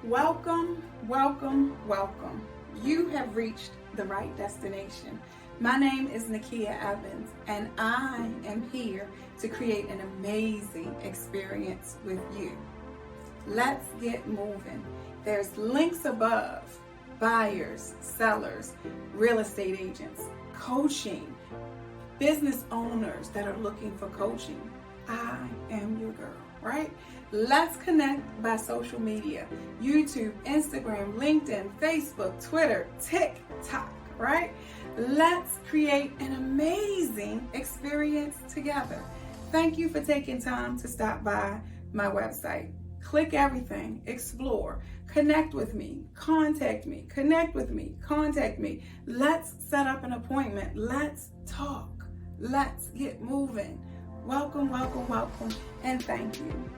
Welcome, welcome, welcome. You have reached the right destination. My name is Nakia Evans, and I am here to create an amazing experience with you. Let's get moving. There's links above: buyers, sellers, real estate agents, coaching, business owners that are looking for coaching. I am your girl, right? Let's connect by social media: YouTube, Instagram, LinkedIn, Facebook, Twitter, TikTok, right? Let's create an amazing experience together. Thank you for taking time to stop by my website. Click everything, explore, connect with me, contact me, connect with me, contact me. Let's set up an appointment. Let's talk. Let's get moving. Welcome, welcome, welcome, and thank you.